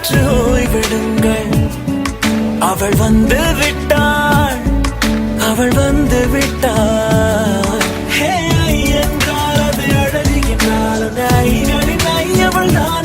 சற்று ஓய்விடுங்கள். அவள் வந்து விட்டாள், அவள் வந்து விட்டாள். ஹே ஐ என்றால் அது அழகு என்றால் ஐகளின் ஐ அவள் தான்.